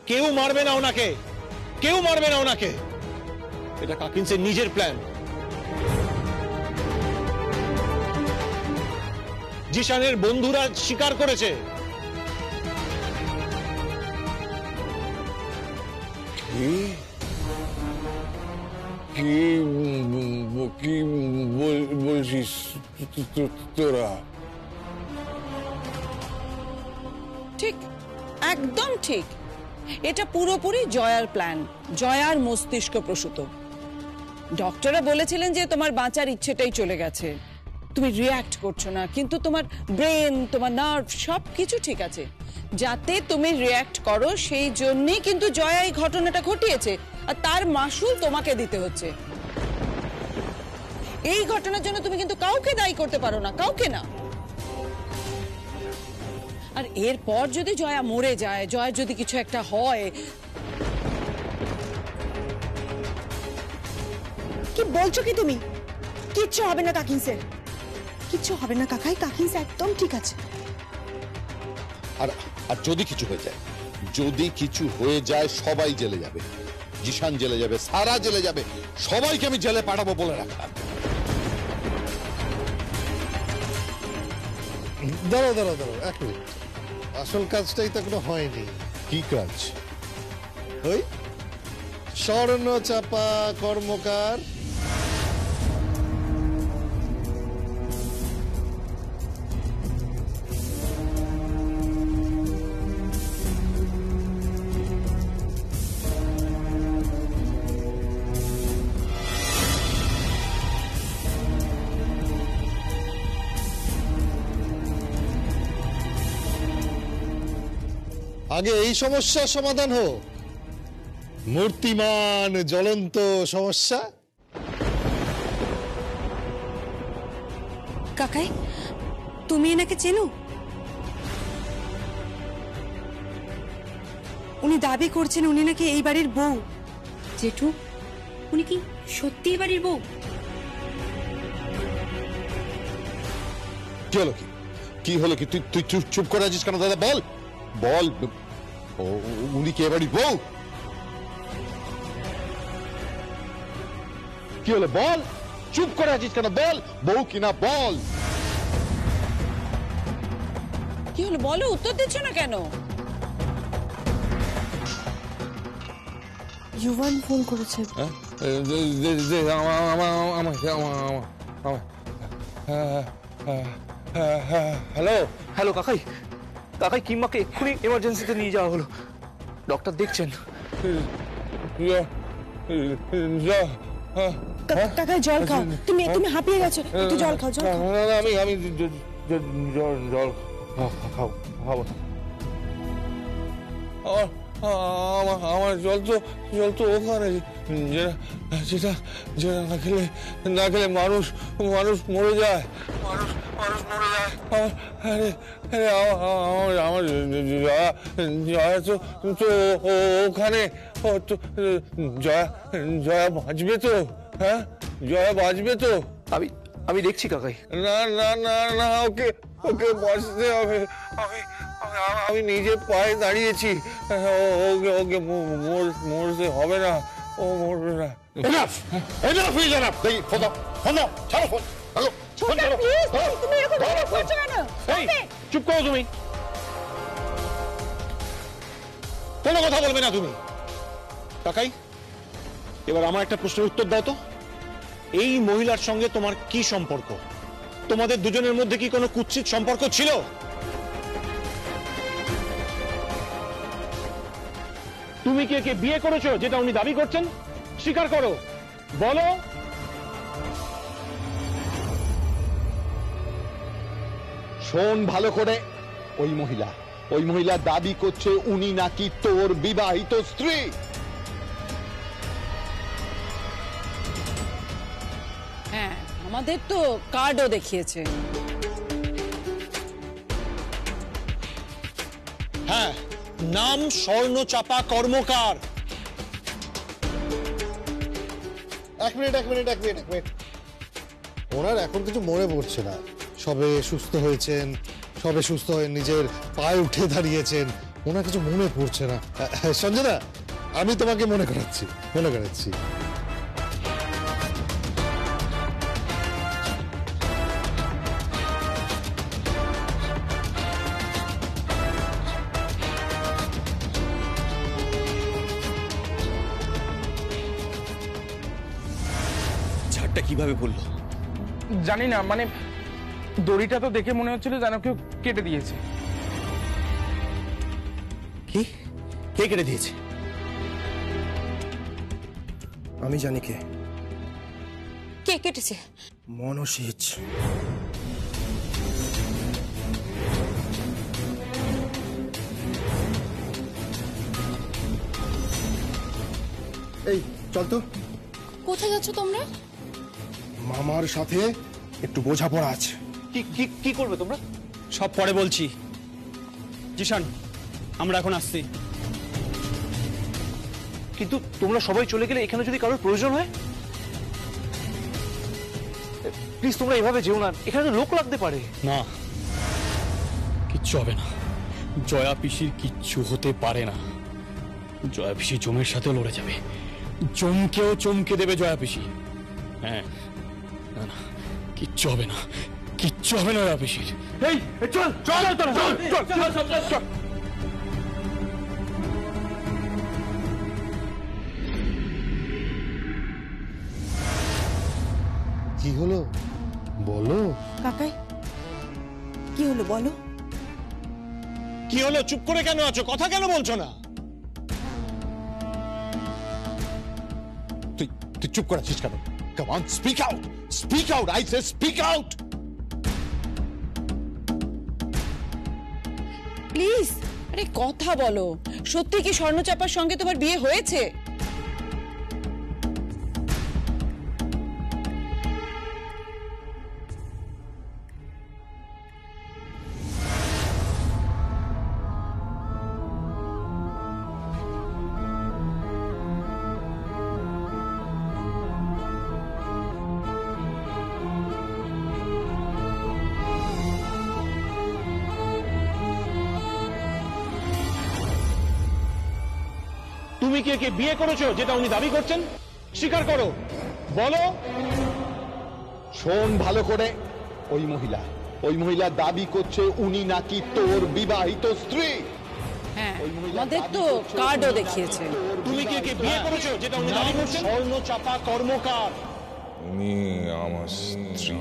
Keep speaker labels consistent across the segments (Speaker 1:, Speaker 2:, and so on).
Speaker 1: কেউ মারবে না ওনাকে, কেউ মারবে না ওনাকে। এটা কাকিন্সের নিজের প্ল্যান। জিশানের বন্ধুরা স্বীকার করেছে।
Speaker 2: কি বলছিস তোরা?
Speaker 3: ঠিক, একদম ঠিক। এটা পুরোপুরি জয়ার প্ল্যান, জয়ার মস্তিষ্ক প্রসূত। ডক্টররা বলেছিলেন যে তোমার বাঁচার ইচ্ছেটাই চলে গেছে, তুমি রিয়্যাক্ট করছো না, কিন্তু তোমার ব্রেন, তোমার নার্ভ সবকিছু ঠিক আছে। যাতে তুমি রিয়্যাক্ট করো সেই জন্যই কিন্তু জয়া এই ঘটনাটা ঘটিয়েছে, আর তার মাসুল তোমাকে দিতে হচ্ছে। এই ঘটনার জন্য তুমি কিন্তু কাউকে দায়ী করতে পারো না, কাউকে না। আর এরপর যদি জয়া মরে যায়, জয়ের যদি কিছু একটা হয়।
Speaker 4: কি বলছো কি তুমি? কিচ্ছু হবে না কাকিন্সের, কিচ্ছু হবে না কাকাই, কাকিন্স একদম ঠিক আছে।
Speaker 5: আর আর যদি কিছু হয়ে যায়, যদি কিছু হয়ে যায় সবাই জেলে যাবে, জিশান জেলে যাবে, সারা জেলে যাবে, সবাইকে আমি জেলে পাঠাবো বলে রাখলাম।
Speaker 2: দাঁড়াও দাঁড়াও দাঁড়াও, এক মিনিট। আসল কাজটাই তো এখনো হয়নি।
Speaker 5: কি কাজ?
Speaker 2: ওই স্বর্ণচাপা কর্মকার। আগে এই সমস্যার সমাধান হোক, মূর্তিমান জ্বলন্ত সমস্যা।
Speaker 4: কাকাই, তুমি এনাকে চেনো? উনি দাবি করছেন উনি নাকি এই বাড়ির বউ।
Speaker 6: জেঠু, উনি কি সত্যি এই বাড়ির বউ?
Speaker 5: কি হলো? কি হলো? কি তুই চুপ করে আছিস কেন দাদা? বল বল, উনি কি এবারই বউ? কি হলো বল? চুপ করে আছিস কেন? বল বউ কিনা বল।
Speaker 3: কি হলো বলো, উত্তর দিচ্ছ না কেন?
Speaker 4: ইউভান ফোন করেছে।
Speaker 7: হ্যালো হ্যালো কাকাই, কাকাই কিম্মাকে এক্ষুনি এমার্জেন্সিতে নিয়ে যাওয়া হলো, ডক্টর দেখছেন।
Speaker 4: কাকাই জল খাও, তুমি তুমি হাঁপিয়ে গেছো, একটু জল খাও, জল খাও।
Speaker 2: আমি জল খাবো না। আমার জল তো ওখানে, যেটা না খেলে মানুষ মরে যায়। মানুষ মরে যায়। আমার জয়া তো ওখানে। জয়া বাঁচবে তো? হ্যাঁ, জয়া বাঁচবে তো?
Speaker 7: আমি দেখছি কাকাই।
Speaker 2: না না না না, ওকে বাঁচতে হবে। আমি নিজে পায়ে দাঁড়িয়েছি, ওকে মরতে হবে না, ও মরবে না।
Speaker 1: চুপ করো তুমি, কোনো কথা বলবে না তুমি। কাকাই, এবার আমার একটা প্রশ্নের উত্তর দাও তো, এই মহিলার সঙ্গে তোমার কি সম্পর্ক? তোমাদের দুজনের মধ্যে কি কোনো কুৎসিত সম্পর্ক ছিল? তুমি কি একে বিয়ে করেছো যেটা উনি দাবি করছেন? স্বীকার করো, বলো।
Speaker 5: শোন ভালো করে, ওই মহিলা দাবি করছে উনি নাকি তোর বিবাহিত স্ত্রী।
Speaker 3: হ্যাঁ, আমাদের তো কার্ডও দেখিয়েছে।
Speaker 1: হ্যাঁ, নাম স্বর্ণচাপা কর্মকার।
Speaker 2: এক মিনিট। ওনার এখন কিছু মনে পড়ছে না। সবে সুস্থ হয়ে নিজের পায়ে উঠে দাঁড়িয়েছেন,
Speaker 5: ওনার কিছু মনে পড়ছে না। সঞ্জনা, আমি তোমাকে মনে করাচ্ছি।
Speaker 1: ঝাড়টা কিভাবে পড়লো?
Speaker 8: জানি না, মানে দড়িটা তো দেখে মনে হচ্ছিল যেন কেউ কেটে দিয়েছে।
Speaker 1: কি? কে কেটে দিয়েছে?
Speaker 9: আমি জানি কে।
Speaker 6: কে কেটেছে?
Speaker 9: মনসিজ। এই চল তো।
Speaker 6: কোথায় যাচ্ছ তোমরা?
Speaker 9: মামার সাথে একটু বোঝাপড়া আছে।
Speaker 7: কি করবে তোমরা?
Speaker 10: সব পরে বলছি। জিশান, আমরা এখন আসছি।
Speaker 7: কিন্তু তোমরা সবাই চলে গেলে এখানে যদি কারোর প্রয়োজন হয়, প্লিজ তোমরা এভাবে যেও না, এখানে তো লোক লাগতে পারে।
Speaker 10: না, কিচ্ছু হবে না। জয়া পিসির কিচ্ছু হতে পারে না। জয়া পিসি জমের সাথেও লড়ে যাবে, জমকেও চমকে দেবে জয়া পিসি। হ্যাঁ, না না, কিচ্ছু হবে না, কিচ্ছু হবে না জয়া পিসির।
Speaker 8: এই চল চল চল চল চল।
Speaker 5: কি হলো বলো?
Speaker 4: কাকাই কি হলো বলো?
Speaker 1: কি হলো? চুপ করে কেন আছো? কথা কেন বলছো না?
Speaker 5: তুই চুপ করে আছিস কেন? Come on, speak out, speak out, I say speak out.
Speaker 3: Please, আরে কথা বলো। সত্যি কি স্বর্ণচাপার সঙ্গে তোমার বিয়ে হয়েছে?
Speaker 1: তুমি কি একে বিয়ে করেছো যেটা উনি দাবি করছেন? স্বীকার করো, বলো।
Speaker 5: শোন ভালো করে, ওই মহিলা দাবি করছে উনি নাকি তোর বিবাহিত স্ত্রী।
Speaker 3: হ্যাঁ, আমাদের তো কার্ডও দেখিয়েছে।
Speaker 1: তুমি কি একে বিয়ে করেছো যেটা উনি দাবি করছেন? স্বর্ণচাপা কর্মকার।
Speaker 2: উনি আমার স্ত্রী।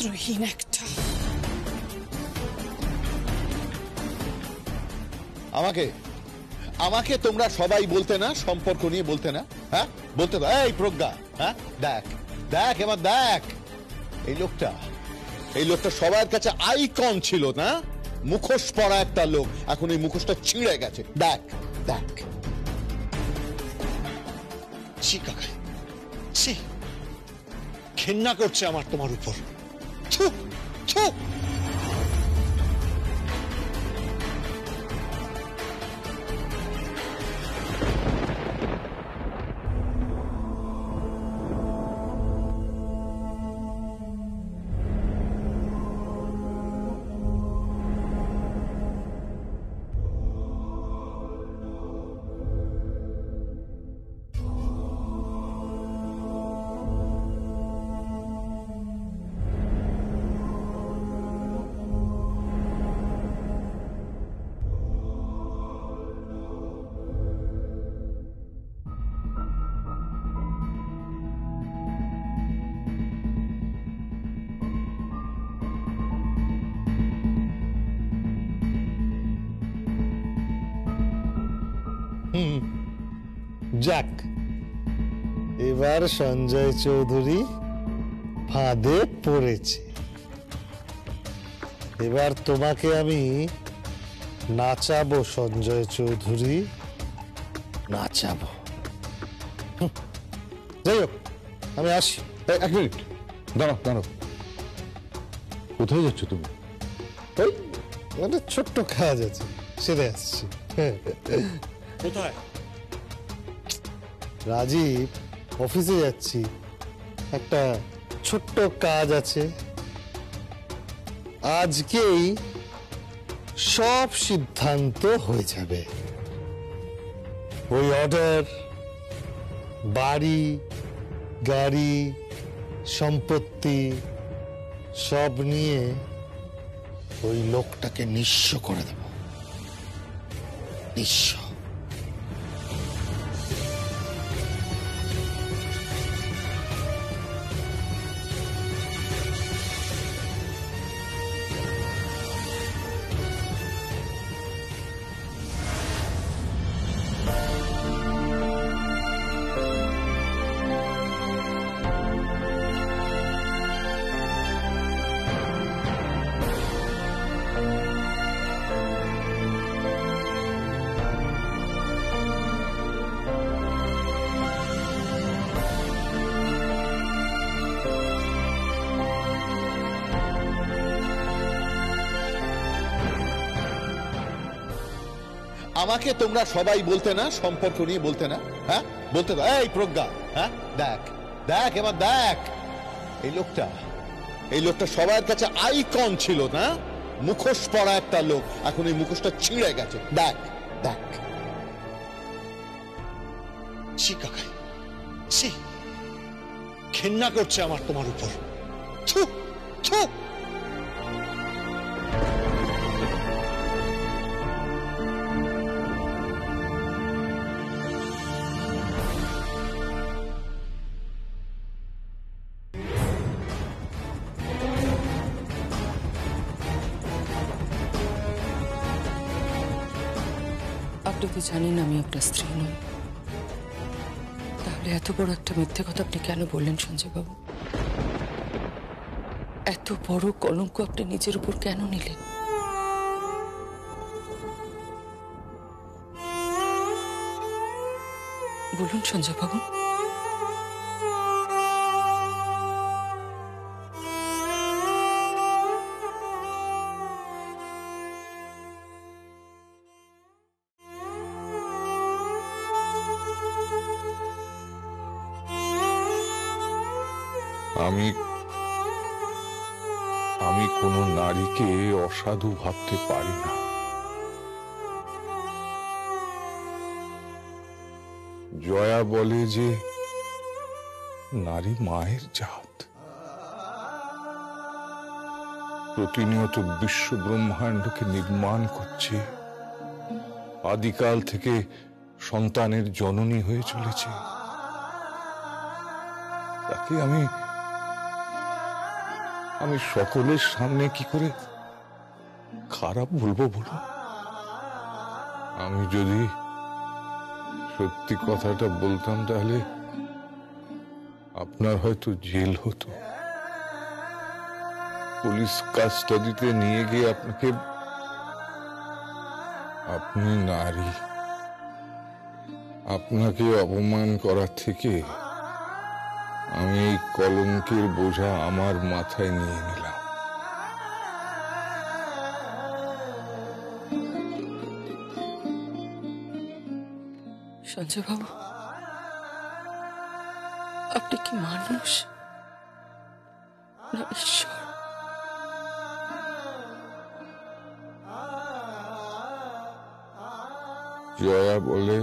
Speaker 3: চরিত্রহীন একটা।
Speaker 5: আমাকে তোমরা সবাই বলতে না, সম্পর্ক নিয়ে বলতে না, হ্যাঁ বলতে তো। এই প্রজ্ঞা, হ্যাঁ দেখ এবার দেখ, এই লোকটা সবার কাছে আইকন ছিল না, মুখোশ পরা একটা লোক। এখন এই মুখোশটা ছিঁড়ে গেছে। দেখ।
Speaker 1: ছি কাকাই, ছি, ঘেন্না করছে আমার তোমার উপর। থু থু।
Speaker 5: যাক, এবার সঞ্জয় চৌধুরী ফাঁদে পড়েছে। এবার তোমাকে আমি নাচাবো সঞ্জয় চৌধুরী, নাচাবো। যাই হোক, আমি আসি।
Speaker 2: এক মিনিট, দাঁড়াও দাঁড়াও, কোথায় যাচ্ছ তুমি?
Speaker 5: ওই একটা ছোট্ট কাজ আছে, সেরে আসছি।
Speaker 1: কোথায়?
Speaker 5: রাজীব, অফিসে যাচ্ছি, একটা ছোট্ট কাজ আছে। আজকেই সব সিদ্ধান্ত হয়ে যাবে। ওই অর্ডার, বাড়ি, গাড়ি, সম্পত্তি সব নিয়ে ওই লোকটাকে নিঃস্ব করে দেব, নিঃস্ব। আমাকে তোমরা সবাই বলতে না, সম্পর্ক নিয়ে বলতে না, হ্যাঁ বলতে তো। এই প্রজ্ঞা, হ্যাঁ দেখ দেখ, এবার দেখ, এই লোকটা সবার কাছে আইকন ছিল না, মুখোশ পরা একটা লোক, এখন এই মুখোশটা ছিঁড়ে গেছে। দেখ দেখ।
Speaker 1: ছি কাকাই, ছি, ঘেন্না করছে আমার তোমার উপর। ছু ছু।
Speaker 3: আপনি তো জানেন আমি আপনার স্ত্রী নই, তাহলে এত বড় একটা মিথ্যে কথা আপনি কেন বললেন সঞ্জয় বাবু? এত বড় কলঙ্ক আপনি নিজের উপর কেন নিলেন? বলুন সঞ্জয় বাবু।
Speaker 2: আমি কোনো নারীকে অসাধু ভাবতে পারি না। জয়া বলে যে নারী মায়ের জাত, প্রতিনিয়ত বিশ্ব ব্রহ্মাণ্ডকে নির্মাণ করছে, আদিকাল থেকে সন্তানের জননী হয়ে চলেছে। তাকে আমি সকলের সামনে কি করে খারাপ বলবো বলুন? আমি যদি সত্যি কথাটা বলতাম তাহলে আপনার হয়তো জেল হতো, পুলিশ কাস্টাডিতে নিয়ে গিয়ে আপনি নারী, আপনাকে অপমান করার থেকে আমি এই কলঙ্কের বোঝা আমার মাথায় নিয়ে নিলাম।
Speaker 3: সঞ্জয় বাবু, আপনি কি মানুষ না ঈশ্বর?
Speaker 2: জয়া বলে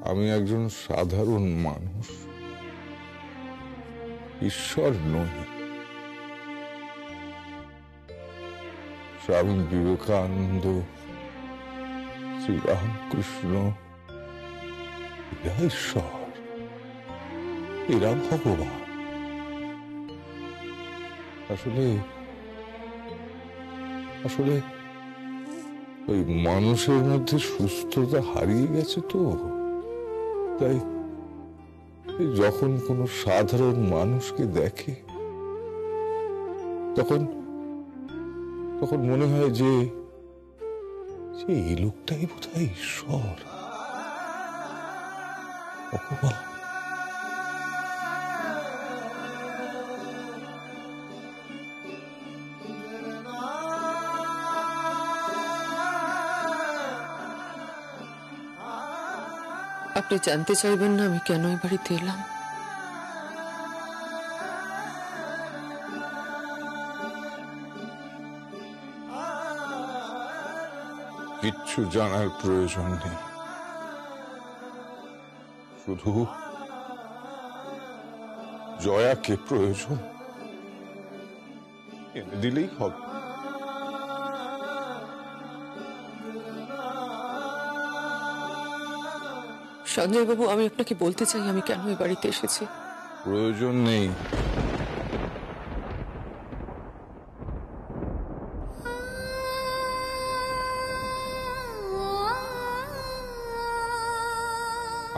Speaker 2: আমি একজন সাধারণ মানুষ, ঈশ্বর নই। স্বামী বিবেকানন্দ, শ্রীরামকৃষ্ণ এরা ঈশ্বর, এরা ভগবান। আসলে ওই মানুষের মধ্যে সুস্থতা হারিয়ে গেছে তো, তাই যখন কোনো সাধারণ মানুষকে দেখে তখন তখন মনে হয় যে এই লোকটাই বোধহয় ঈশ্বর, ভগবান।
Speaker 11: আপনি জানতে চাইবেন না আমি কেন এই বাড়িতে এলাম?
Speaker 2: কিচ্ছু জানার প্রয়োজন নেই, শুধু জয়াকে প্রয়োজন, এনে দিলেই হবে।
Speaker 11: সঞ্জয় বাবু, আমি আপনাকে বলতে চাই আমি কেন এই বাড়িতে এসেছি।
Speaker 2: প্রয়োজন নেই।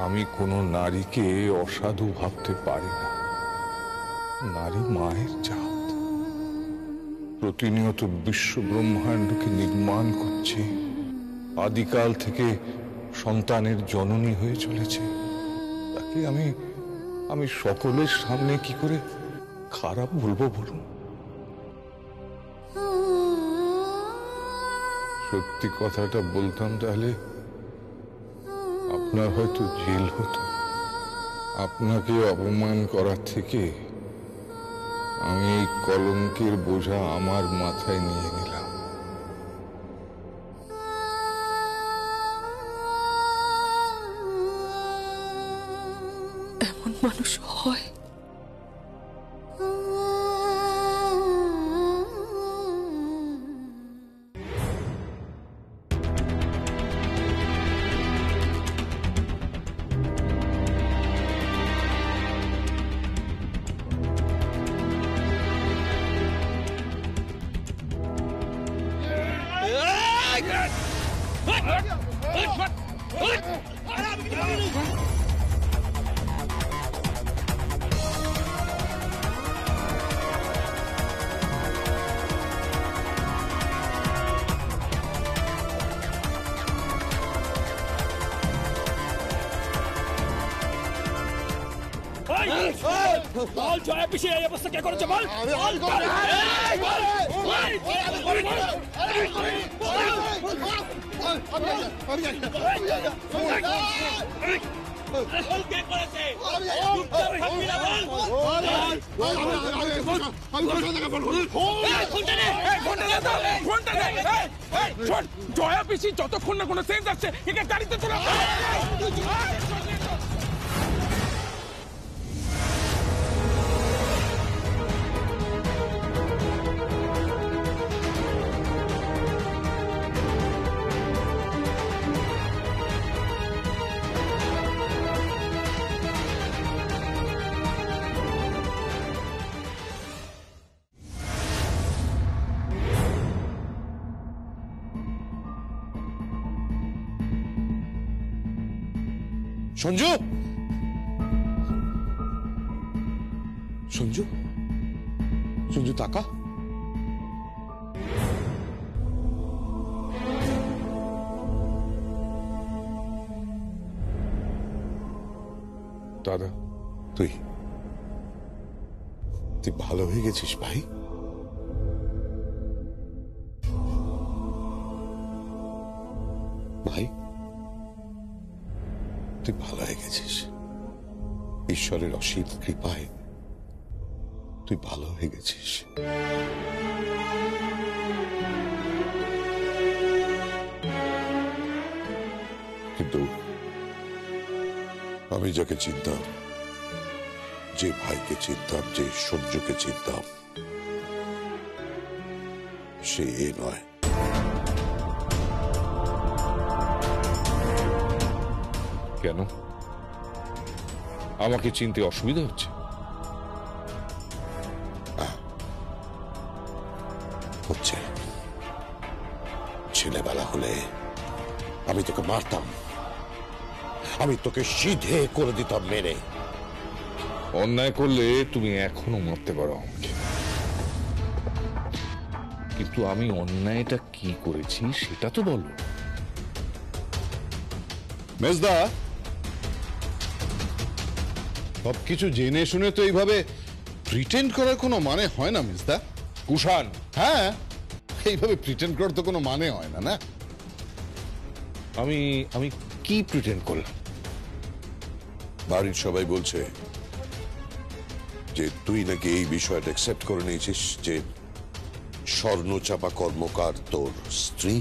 Speaker 2: আমি কোনো নারীকে অসাধু ভাবতে পারি না। নারী মায়ের জাত, প্রতিনিয়ত বিশ্ব ব্রহ্মাণ্ডকে নির্মাণ করছে, আদিকাল থেকে সন্তানের জননী হয়ে চলেছে। তাকে আমি সকলের সামনে কি করে খারাপ বলবো বলুন? সত্যি কথাটা বলতাম তাহলে আপনার হয়তো জেল হতো। আপনাকে অপমান করার থেকে আমি এই কলঙ্কের বোঝা আমার মাথায় নিয়ে নিলাম।
Speaker 11: এমন মানুষ হয়?
Speaker 10: বল জয়া পিসি এই অবস্থা কে করেছে বল।
Speaker 8: জয়া পিসি যতক্ষণ না কোনো সেন্স আসছে একে গাড়িতে চলে
Speaker 5: সঞ্জু, সঞ্জু, সঞ্জু তাকা।
Speaker 2: দাদা,
Speaker 5: তুই ভালো হয়ে গেছিস ভাই? ভাই তুই ভালো হয়ে গেছিস, ঈশ্বরের অসীম কৃপায় তুই ভালো হয়ে গেছিস। কিন্তু আমি যাকে চিনতাম, যে ভাইকে চিনতাম, যে সঞ্জুকে চিনতাম, সে এ নয়।
Speaker 2: কেন? আমাকে চিনতে অসুবিধা হচ্ছে?
Speaker 5: হচ্ছে। ছেলেবেলা হলে আমি তোকে মারতাম, আমি তোকে সিধে করে দিতাম মেরে।
Speaker 2: অন্যায় করলে তুমি এখনো মারতে পারো আমাকে, কিন্তু আমি অন্যায়টা কি করেছি সেটা তো বলো।
Speaker 5: মেজদা, সবকিছু জেনে শুনে তো এইভাবে প্রিটেন্ড করার কোনো মানে হয় না মেজদা।
Speaker 2: কুষাণ,
Speaker 5: হ্যাঁ, এইভাবে প্রিটেন্ড করার তো কোনো মানে হয় না। না,
Speaker 2: আমি আমি কি প্রিটেন্ড করলাম?
Speaker 12: বাড়ির সবাই বলছে যে তুই নাকি এই বিষয়টা অ্যাকসেপ্ট করে নিয়েছিস যে স্বর্ণচাপা কর্মকার তোর স্ত্রী।